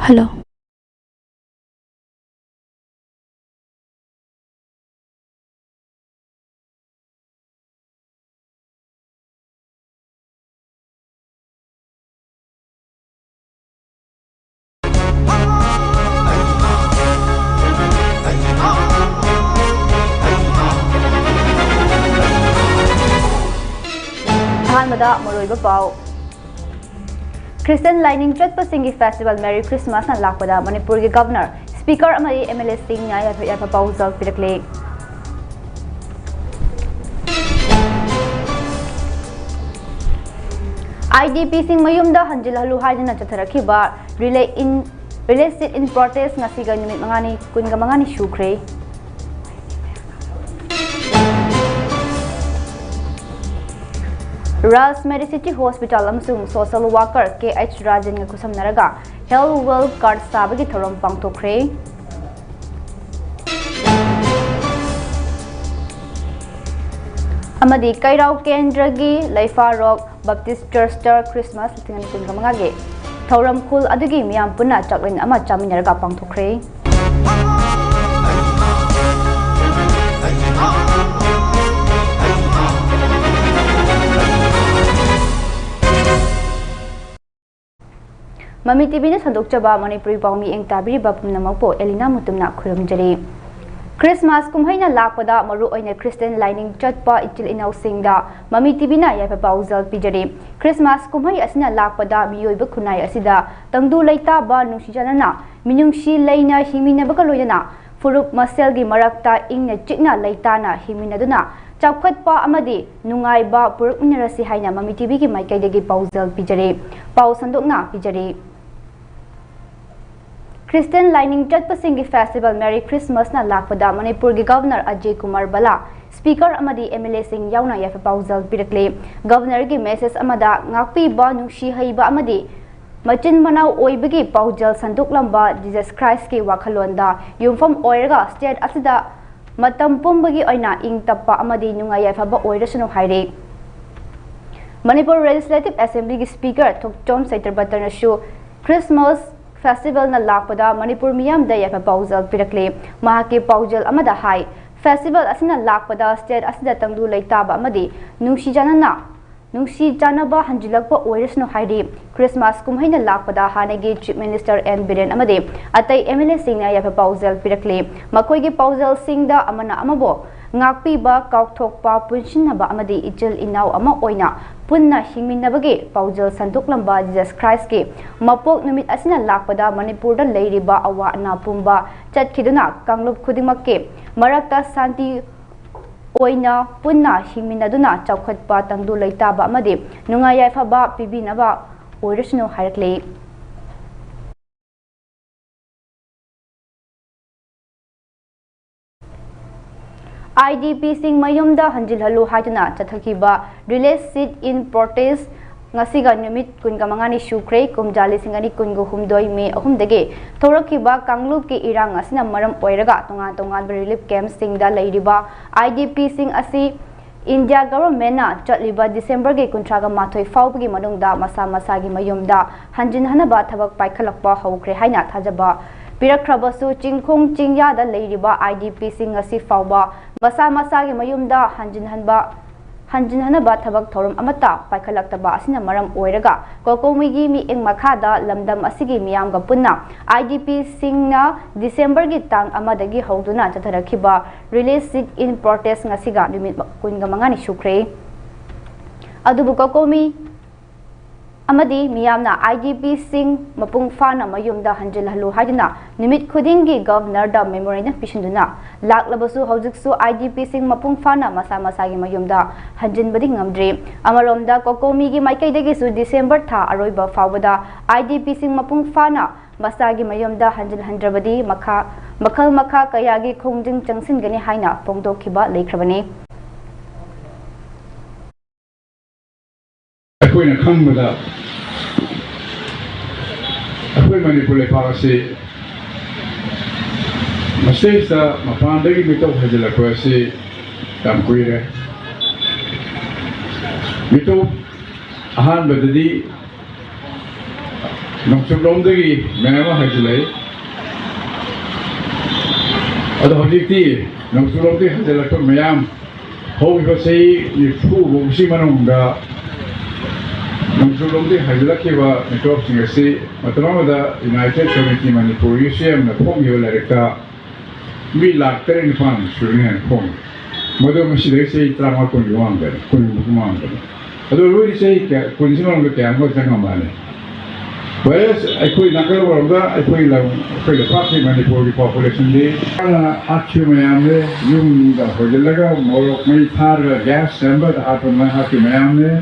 Hello. Pau Christian Lining Singi Festival Merry Christmas na lakpada Manipur ke Governor Speaker amari MLA Singh nya ya proposal pirakle IDP Singh mayumda hanjil halu haidina chatharakhiba relay sit in protest ngasi ga numit mangani kun ga mangani shukre Ras Medicity Hospital amsung social worker KH Rajan nga kusam naraga Health World Card sabagi thorom pangtokre Amadi Kairao Kendragi Laifa Rock Baptist Church Christmas tingan kun kamangage thorom khul adugi miyam punna chaklin ama chaminaraga pangtokre Mami TV na sandokchaba Manipuri Pawmi eng tabiri bapum namakpo ALINA MUTUM na khurumjari Christmas kumhaina lakpada maru oina Christian lining chatpa itil inaw singda Mami TV na yaipa pauzal pijari Christmas kumhai asina lakpada miyoiba khunai asida tangdu laita ba nungsijanana minungsi laina himina bakaloyana furup maselgi marakta ingna chikna laitana himinaduna chapkhatpa amadi nungaiba purukminarasi haina Mami TV ki maikaidagi pauzal pijari pau sandokna pijari Christian Lining Singi Festival Merry Christmas na lakpada Manipur ki Governor Ajay Kumar Bala Speaker amadi MLA Singh yauna yafa pauzal pirakle Governor ki message amada ngakpi ba nungsi haiba amadi machin manau oibagi paujal sanduk lamba Jesus Christ ki wakhalonda yumfam oiraga state asida matam pumbagi oina ing tappa amadi nungai yafa ba oirasunu haire Manipur Legislative Assembly ki Speaker Thokchom Saitarbatar na show Christmas Festival na lakpada Manipur miyam da yafa pauzal pirakle mahaki paujal amada hai festival asina lakpada state asida tangdu laitaba amadi nungsi janaba hanjilakpa oirasno hairi Christmas kumhaina lakpada hanagi Chief Minister N Biren amadi atai MLA Singh na yafa pauzal pirakle makoi gi pauzal singda amana amabo ngakpi ba kaukthokpa punshinaba amadi ichil inaw ama oina punna hingminnabagi paujal sanduklamba Jesus Christ ki mapok numit asina lakpada Manipur da leiriba awa na pumba chatkhiduna kanglup khudingmak ki marakta santi oina punna hingminnaduna chawkhatpa tangdu leitaba amadi nungayai phaba pibinaba oirasnu harakle IDP Singh mayumda hanjil halu haituna chathakiba release sit in protest ngasiga numit kun kamangani shukre kumjali singani kungu humdoi me ahumdage thorakiba kanglup ki irang asina maram oiraga tongan relief camp singda leiriba IDP Singh asi India government na chatliba December ge kuntraga mathoi faubgi manungda masa gi mayumda hanjin hanaba thabak paikhalakpa hawkre haina thajaba Pirakrabasu Chingkhung Chingya da leiriba IDP Singh asi fauba masa gi mayumda hanjin hanaba thabak thorum amata paikhalakta asina maram oiraga kokomigi mi eng makhada lamdam asigi miyamga punna IDP Singh na December gi tang amadagi hauduna chatharakhiba release sit in protest ngasiga numit kunga mangani shukre adubu kokomi amadi miyamna IDP Singh mapung fana mayumda hanjil halu haidina numit khudingi governor da memorandum pishinduna laklabasu hojiksu IDP Singh mapung fana masa gi mayumda hanjin badi ngamdre amaromda kokomi gi maikaidagi su December tha aroiba fawada IDP Singh mapung fana masagi mayumda hanjil handrabadi makha kayagi khongjing changsin gani haina pongdokhiba leikrabani Akoina khambada akoi Manipur policy masesa mapandagi mito hajala kwasi tamkuire mito ahan badadi Nongchuk lomdagi mayama hajilai. Ado hojikti nongchuk lomdagi hajalakpa mayam haugiba sei nifu bongsi manungda nongchuk lomdagi hajalakiba mikrobsing asi matamamada United Committee Manipur UCM na phonggiba lairikta mi lakh 35 suringan phong madu masidai sei trama kun yuangda kun mukmangda ado loi sei kunsinong da kya ngok jangamane. Whereas I could not go over that, I put the party Manipur population day. Actually, I am the Hojalaga, more may tar gas chamber, the Happy Mayame,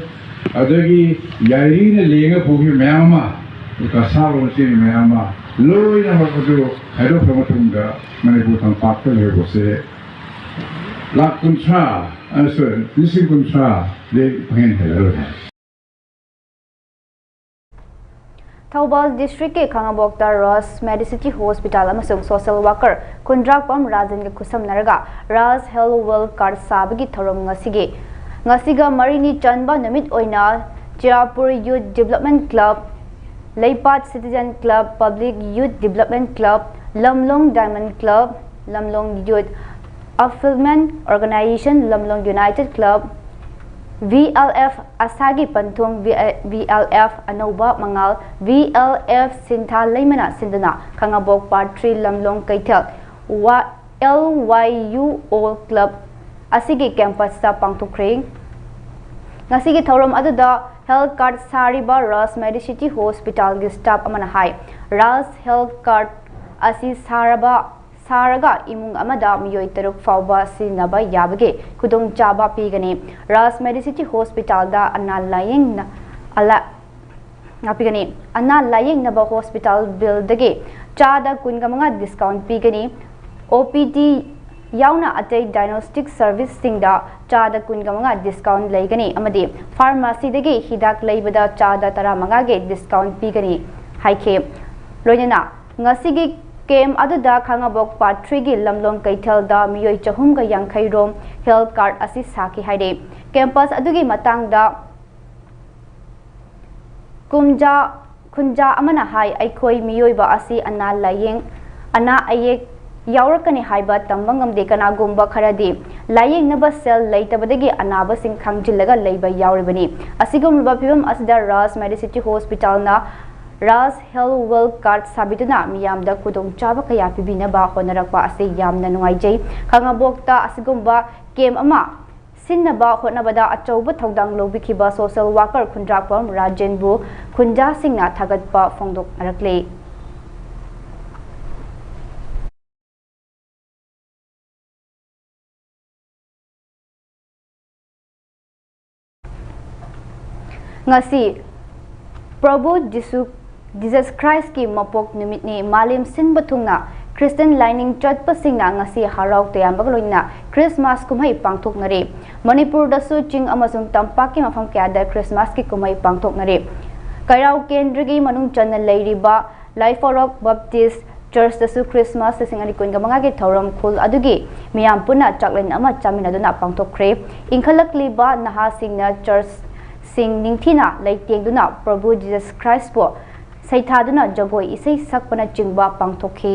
Adagi, Yarina Linga Pugi Mayama, because Salo City Mayama, low number to do, I don't know Matunga, Manipur and Parker, they will say. La Kuntra, I said, listen Kuntra, they paint hello. Thaubal District ke Khangabokta Ross Medicity Hospital amasung social worker Kundrakpam Rajan ke khusam naraga Ras Health Well Card sabagi thorom ngasiga marini chanba namit oina Jaipur Youth Development Club Leipat Citizen Club Public Youth Development Club Lamlong Diamond Club Lamlong Youth Affiliate Organization Lamlong United Club VLF Asagi Pantung VLF Anoba Mangal VLF Sinta Leimana Sindana Kangabok Part 3 Lamlong Kaitel LYU All Club Asigi Campus sa Pangtukring Ngasigi Thorom Aduda Health Card Sariba Ras Medicity Hospital gi staff amana hai Ras Health Card Asi Saraga imung amada miyoi taruk fauba sinaba yabage kudong chaba pigani Ras Medicity Hospital da anna laying na ala ngapigani anna laying na ba hospital bill dage chada kunga mga discount pigani OPD yauna atay diagnostic service singda chada kunga mga discount laygani amadi pharmacy dage hidak laybada chada tara mga ge discount pigani haike loinana ngasigi Kem aduda Khangabok Part 3 gi Lamlong Kaitel da miyoi chahum ga yangkhai rom health card asi saki haide campus adugi matang da kunja amana hai aikoi miyoi ba asi ana layeng ana ayek yaurakani haiba tambangam de kana gumba kharadi layeng naba cell leitabadagi anaba sing khangjillaga leiba yauribani asigum ba pibam asda Ras Medicity Hospital na Ras Health Well Card sabituna miyamda kudong chaba kaya pibina ba honarakpa ase yamna nungaijay Khangabokta asigumba kem ama sinnaba honabada achauba thaudang lobikhiba social worker Kundrakpam Rajenbu Kunja Singna thagatpa fongdok arakle ngasi Prabhu Jesus Christ ki mapok numit ni malim sin bathungna Christian lining church pasingna ngasi harau tayambag loina Christmas kumai pangthok nare Manipur da su ching amasung tampak ki mafam kya da Christmas ki kumai pangthok nare Kairau kendra gi manung channa leiriba Life of Baptist Church da su Christmas singani kunga mga gi thoram khul adugi miyam puna chaklen ama chamina duna pangthokre ingkhalak liba naha singna church sing ningthina leiteng duna Prabhu Jesus Christ po Saithaduna jagoi isai sakpana chingba pangthokhi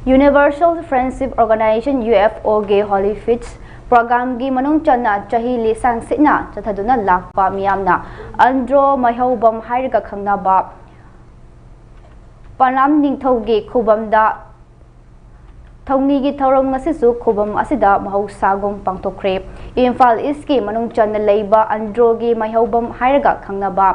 Universal Friendship Organization UFO ge Holy Feast program gi manung channa chahi lesang sina chathaduna lakpa miyamna andro maihobam hairaga khangna ba Panam Ningthaugi Khubamda Thongnigi Thorom ngasisu khubam asida mahusagum pangthokre Imphal East ki manung channa leiba androgi maihobam hairaga khangnaba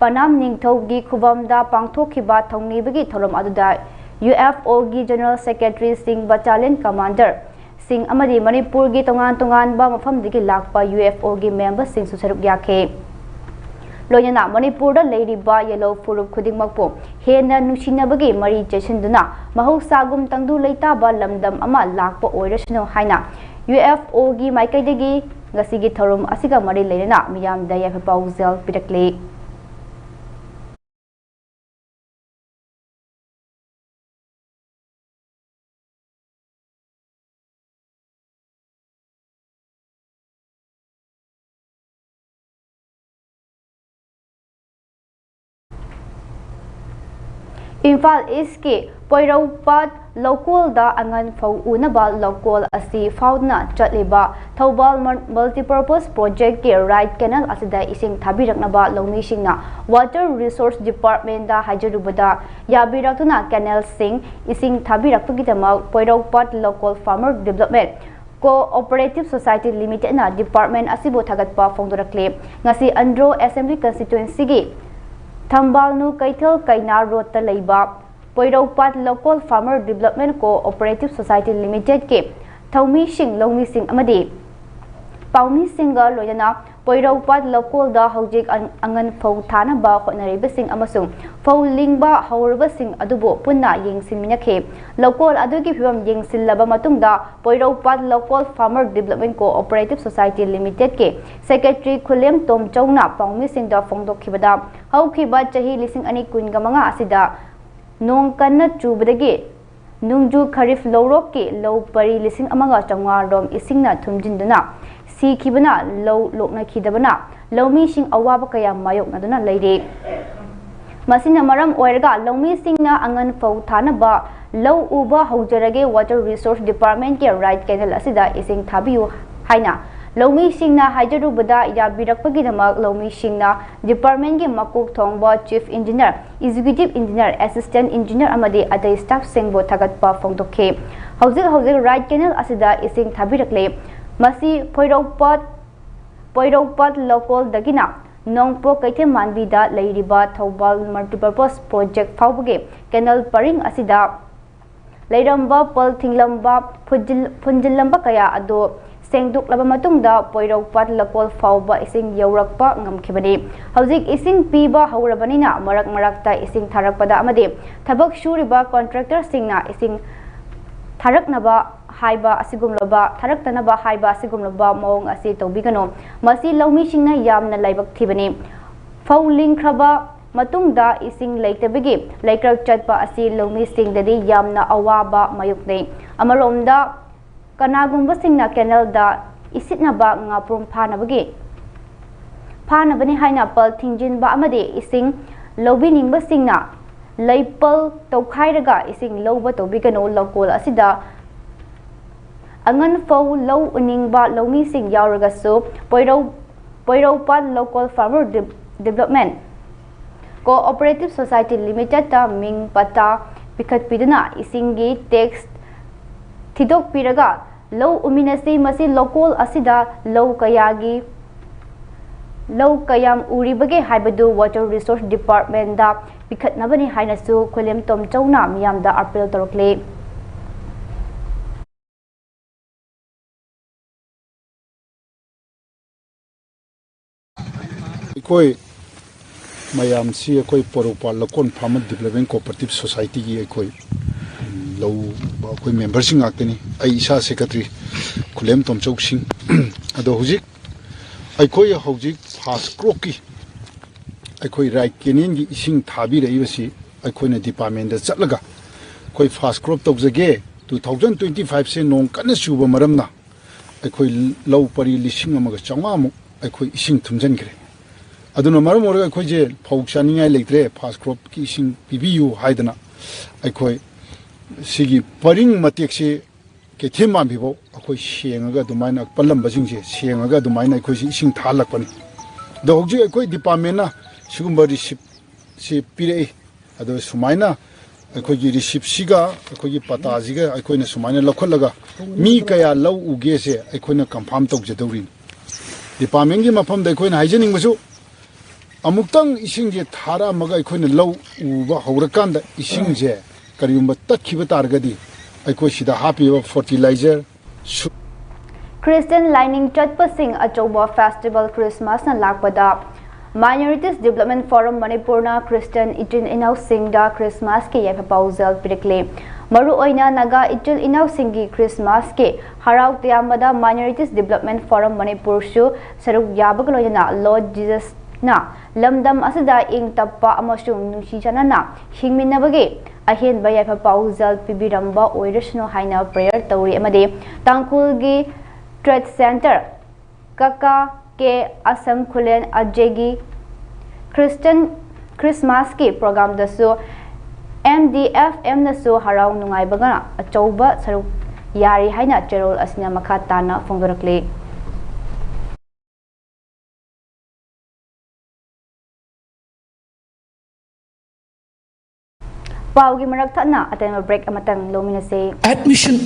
Panam Ningthaugi Khubamda pangthokhiba thongnibagi thorom aduda UFO gi General Secretary Singh Battalion Commander Singh amadi Manipur gi tongan ba mafamdigi lakpa UFO gi member sing susaruk yakhe Loyana Manipur da lady ba yellow furup khudingmakpo hena nushinabagi mari chesinduna mahusagum tangdu leita ba lamdam ama lakpa oirasno haina UFO gi maikaidagi ngasigi thorum asiga mari leirena miyam da yafa pausel pitakle Imphal East ke Poiraupat local da angan fau unaba local asi fauna chatliba Thobal multipurpose project ke right canal asida ising thabiraknaba lomi singna water resource department da hajarubada yabirakuna canal sing ising thabirakpagidama Poiraupat local farmer development Cooperative Society Limited na department asibo thagatpa fongdorakle ngasi Andro Assembly constituency gi Thambal nu Kaithal Kaina Road ta leiba Poiraupat Local Farmer Development Cooperative Society Limited ke Thaumi Sing Lomi Sing amadi Paumi Singa loyana Poiraupat Local da hojik angan fau thana ba khonariba sing amasung fau lingba haurba sing adubo punna yengsin minakhe local adugi phibam yengsil laba matungda Poiraupat Local Farmer Development Cooperative Society Limited ke Secretary Khulem Tom Chowna Paumi Sing da fongdokhibada haukiba chahi lising ani kun gamanga asida nong kanna chubadagi nungju kharif lorok ke low pari lising amaga changwa rom isingna thumjinduna si khibana low lokna khidabana lomi sing awaba kaya mayok naduna leire masina maram oirga lomi singna angan fau thana ba low uba haujarage water resource department ke right canal asida ising thabiu haina Lomi Singna Hajarubada Yabirakpagidama Lomi Singna Department ge Makuk Thongba Chief Engineer Executive Engineer Assistant Engineer amadi adai staff singbo thagatpa fongdokhe hojik right canal asida ising thabirakle masi Poiraupat local dagina nongpo kaithe manbida leiriba Thobal multipurpose project fawbage canal paring asida leiramba pal thinglamba phunjillamba kaya ado Sengduk laba matungda Poiraupat local fawba ising yaurakpa ngamkhibani hojik ising piba haurabanina marakta ising tharakpada amade thabak shuriba contractor singna ising tharaknaba haiba asigumlaba tharaktanaba haiba asigumlaba mawng asi tobigano masi lomi singna yamna laibak thibani fawling khraba matungda ising leitabigi laikrak chatpa asi lomi singdadi yamna awaba mayuknei amaromda Kanagumba singna canal da isitna ba ngaprum phanabani haina pal thingjin ba amade ising lobining ba singna leipal tokhairaga ising loba tobigano local asida angan fau low uning ba lomi sing yauraga so Poiraupat Local Farmer Development Cooperative Society Limited ta ming pata pikat pidana isingi text Tidok piraga low uminasi masi local asida low kayam uribage haibadu water resource department da pikat nabani hainasu Khulem Tom Chowna miyam da appeal torokle koi mayam si koi Poiraupat Local Farmer Development Cooperative Society ki koi low koi member sing akteni ai isa secretary Khulem Tom Chok sing ado hujik ai koi hujik fast crop ki ai koi right kenin gi ising thabi rei basi ai koi na department da chatlaga koi fast crop tok jage 2025 se nong kana suba maramna ai koi low pari lising amaga changwa mu ai koi ising thumjan gre aduna maram orga koi je phok chani ngai leitre fast crop ki ising pbu haidana ai koi Sigi paring matekse ke thema bibo akoi sengaga dumaina palamba jingse sengaga dumaina akoi ising thalakpani do hogji akoi department na sigumba receipt se pire ado sumaina akoi gi receipt siga akoi gi pata jiga akoi na sumaina lakholaga mi kaya law uge se akoi na confirm tok jadawrin department gi mafam da akoi na haijening musu amuktang ising je thara maga akoi na law uba hawrakan da ising je Kariumba takhiba targadi aikoi sida happy fertilizer Christian lining chatpa sing achoba festival Christmas na lakpada Minorities Development Forum Manipur na Christian itin inaw sing da Christmas ke yai proposal pirikle maru oina naga itil inaw singi Christmas ke harau tiamada Minorities Development Forum Manipur shu saruk yabagloyana Lord Jesus na lamdam asida ing tappa amasung nungsichana na hingminabage ahen bayai proposal pibiramba oirasno haina prayer tawri amade tangkulgi trade center kaka ke asam khulen ajegi Christian Christmas ke program dasu MDFM nasu harau nungai bagana achouba saruk yari haina cherol asina makha tana phongdorakle Paugi marak thana aten break amatang lomina se admission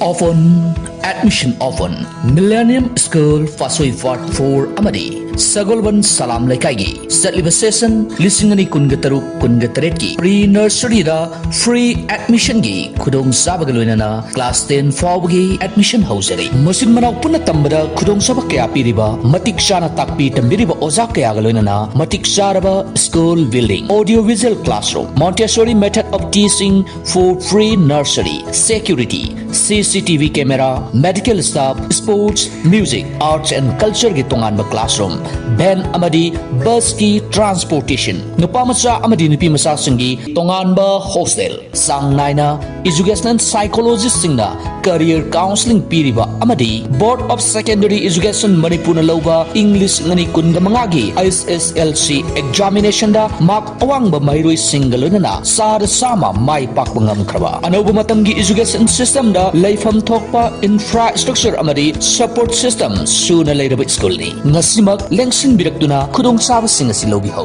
often Millennium School Fasoi Fort 4 Amadi Sagolban Salam Lekaigi Setliba Session Lisingani Kungataru Kungatareki Pre-Nursery da Free Admission gi Kudong Sabagaloinana Class 10 Fawgi Admission Hoseri Musin Manok Puna Tambada Kudong Sabakaya Piriba Matik Shana Takpi Tambiriba Ozakaya Galoinana Matik Sharaba School Building Audiovisual Classroom Montessori Method of Teaching for Free Nursery Security CCTV Camera Medical Staff Sports Music Arts and Culture gi tongan ba Classroom Ben amadi bus ki transportation nupa macha amadi nupi macha singi tongan ba hostel sang naina educational psychologist singna career counseling piriba amadi Board of Secondary Education Manipur lauba English ngani kunga mangagi SSLC examination da mark awang ba mairoi singalona sar sama mai pak bangam kraba anoba matamgi education system da laifam thokpa infrastructure amadi support system suna lairaba school ni ngasimak lengsin birakduna khudong saba sing asi lobi ho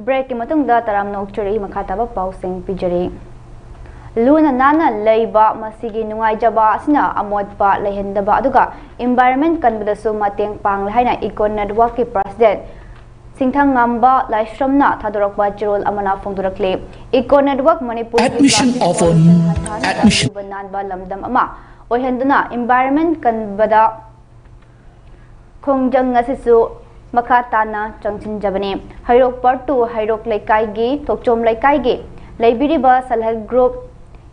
break ki matungda taram nokchuri makhataba pausing pijari Luna nana leiba masigi nungai jaba asina amodpa lehendaba aduga environment kanbadasu mateng pang haina econ network ki president Singthang ngamba laishramna thadorokba chirol amana phongdurakle Eco Network Manipur admission bananba lamdam ama ohenduna environment kanbada khongjang ngasisu makha tana changchinjabane hairok part 2 hairok laikai gi thokchom laikai gi laibiriba salhal group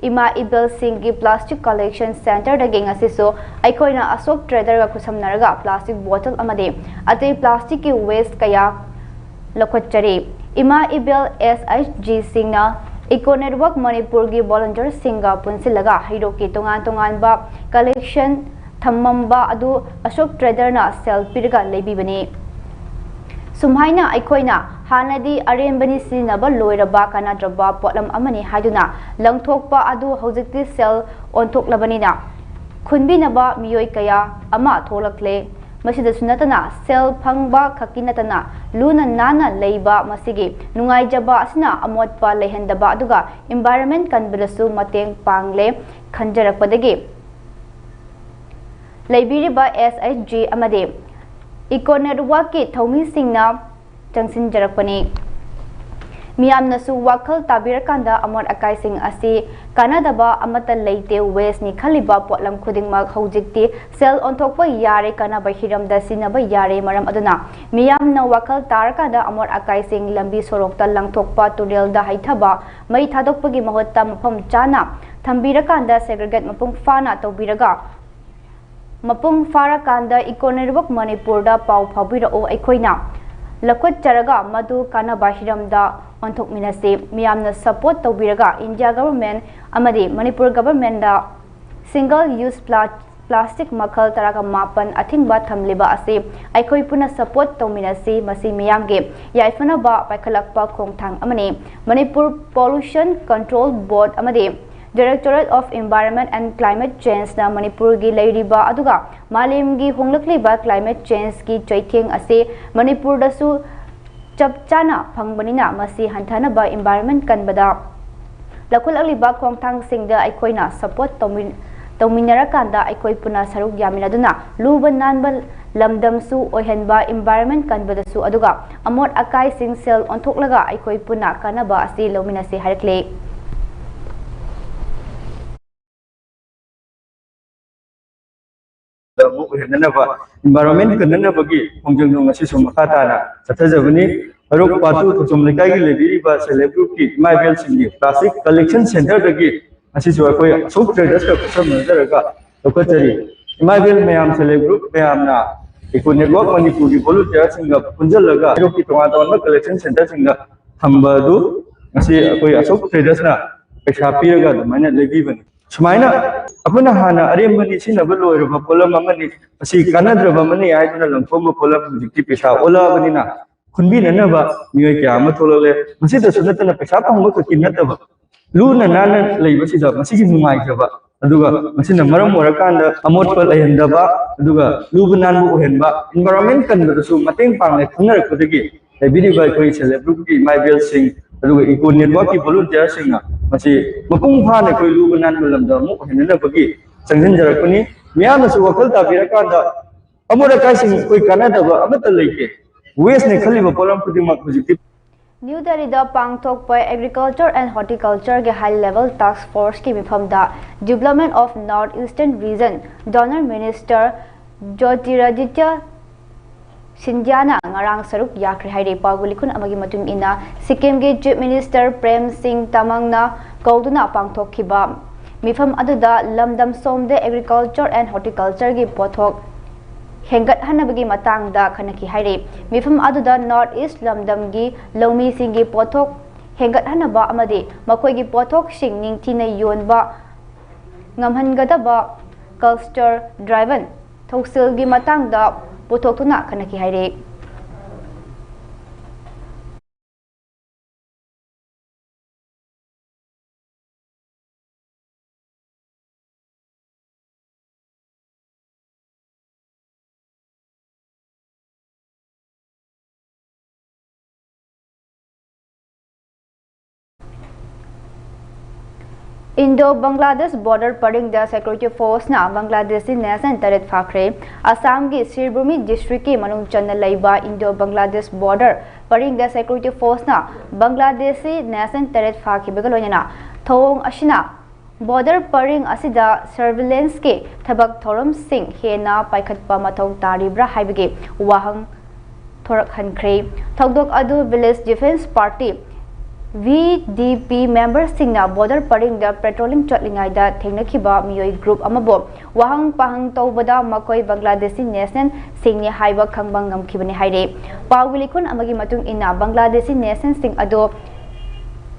Ima Ibel Singh Plastic Collection Center da genga siso aikoina asok trader ga kusamnaraga plastic bottle amade ate plastic ki waste kaya lakhotchari Ima Ibel SHG Singna Eco Network Manipur gi volunteer singa punsilaga hiro ki tongan ba collection thammamba adu asok trader na sell pirga leibibani Sumhaina aikoina hanadi arembani sinaba loiraba kanadraba potlam amani haiduna langthokpa adu hojikti sel onthoklabanina khunbinaba miyoi kaya ama tholakle masida sunatana sel phangba khakinatana luna nana leiba masigi nungai jaba asina amotpa lehendaba aduga environment kanbirasu mateng pangle khanjarakpadagi leibiriba SHG amade Eco Network ki thomi singna changsin jarakpani miyamnasu wakhal tabirakanda amot akai sing asi kanadaba amata leite waste ni khaliba potlam khudingma hojikti sel onthokpa yare kana bahiramda sinaba yare maram aduna miyamna wakhal tarakada amot akai sing lambi sorokta langthokpa turelda haithaba mai thadokpagi mahotta mafam chana thambirakanda segregate mapung fana tobiraga Mapung Farakanda Eco Network Manipur da pau phabira o aikoina lakhot charaga madu kana bahiramda onthok minase miyamna support tawbiraga India government amadi Manipur government da single use plastic makhal taraga mapan athingba thamliba ase aikoi puna support tawminase masi miyamge yaifana ba paikhalakpa khongthang amani Manipur Pollution Control Board amadi Directorate of Environment and Climate Change na Manipur gi leiriba aduga malim gi honglakliba climate change ki chaitheng ase Manipur da su chapchana phangbanina masi hanthana ba environment kanbada lakul aliba khongthang singda aikoina support tawminara kanda aikoi puna saruk yaminaduna luban nanbal lamdam su ohenba environment kanbada su aduga amot akai sing sel onthoklaga aikoi puna kanaba ase lominase harakle environment kanana bagi hongjang ngasi sumakata na sathajabani arok patu thosum lekai gi lebiriba select group ki MITvPRIMETIMEEnglishnews singi plastic collection center dagi asi jo koi asok traders ka kusam nazaraga lokachari MITvPRIMETIMEEnglishnews mayam select group mayam na Eco Network Manipur gi volunteer singa punjalaga arok ki tonga collection center singa thambadu asi koi asok traders na paisa piraga mana lebibani सुमाइना अपना हाना अरेमबनी सिनब लोइरब pollen अमनी असि कानद्रब money आइदुना लंफोम pollen हुजिकि पैसा ओलाबनिना खुनबिननब मियोय क्या अमा थोलले मसिद सुनतना पैसा फंगब खकि नतब Luna नाना लेबसिदा मसिगि नुमाइजब अदुगा मसिना मरम ओरकांदा अमोटप लयहंदबा अदुगा lube नानबु ओहेनबा environment कनबदसु मतेंग Pangale खंगरकदगी लेबिरिबा कोइ celeb group की माइबेल Singh अदुगा eco network की वॉलंटियर सिंह मसी मपुंग फाने कोइ लूब नानबु लमदा मु ओहेननबगी संजनजरकनी मियानसु वखल ताबिरकांदा अमोरकासिंग कोइ कानादबा अमत लेके वेस्ट ने खलिबा pollen खुदिमक हुजिकि New Delhi da pangthokpa Agriculture and Horticulture ke High Level Task Force ki mifamda Development of North Eastern Region Donor Minister Jyotiraditya Sindhyana ngarang saruk yakre haire pagulikun amagi matung ina Sikkim ge Chief Minister Prem Singh Tamangna kauduna pangthokhiba mifam aduda lamdam somde Agriculture and Horticulture ge pothok Hengat hanabagi matang da khanaki haire mifam aduda North East lamdam gi lomi singi pothok hengat hanaba amade makoi gi pothok sing ningthina yonba ngamhangadaba cluster driven thoksil gi matang da pothok tuna khanaki haire Indo-Bangladesh border paring the security force na Bangladeshi nation taret fakre Assam gi Sirbhumi district ki manung channa laiba Indo-Bangladesh border paring the security force na Bangladeshi nation taret fakhi begaloina thong ashina border paring asida surveillance ke thabak thoram sing hena paikhatpa mathau taribra haibege wahang thorak hankhre thokdok adu village defense party VDP members singna border paring da patrolling chatlingai da thengnakhiba miyoi group amabo wahang pahang tawbada makoi Bangladeshi nation singni haiba khangbang ngamkhibani haire pawulikun amagi matung ina Bangladeshi nation sing ado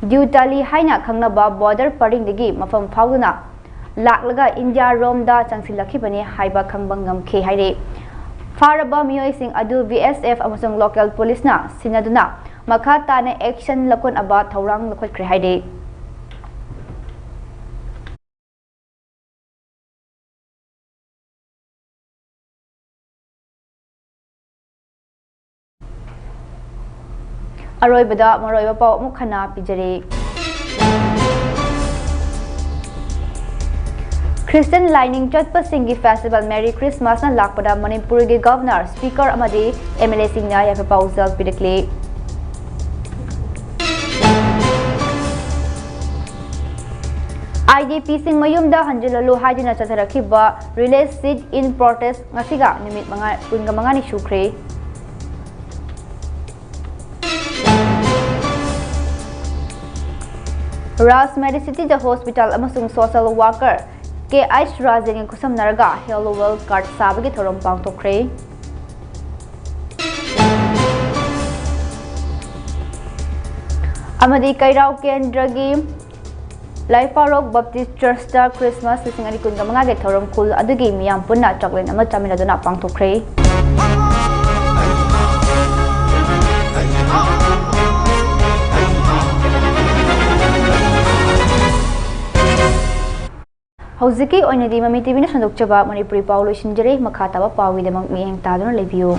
Dutali haina khangnaba border paring digi mafam phawduna laklaga India rom da changsilakhibani haiba khangbang ngamkhe haire faraba miyoi sing adu BSF amasung local police na sinaduna makha tane action lakon aba thorang lakhot kre haide aroi bada maroi ba pau mukhana pijare Christian lining chotpa singi festival Merry Christmas na lakpada Manipur ge governor speaker amadi MLA singna ya proposal pidakle IDP sing mayumda hanjilalu haidina chasarakhiba release sit in protest ngasiga nimit manga ni shukre Ras Medicity the hospital amasung social worker ke H Rajeng kusam naraga hello world card sabagi thorom pangtokre amadi kairau kendragi Laifarok Baptist Church da Christmas sisingani kunga mga ge thorom khul adugi miyam punna chocolate ama chamina dona pangthokre Hoziki oinadi Mami TV na sandok chaba Manipuri Paulo Shinjare makha taba pawi demang miyeng tadona lebiyo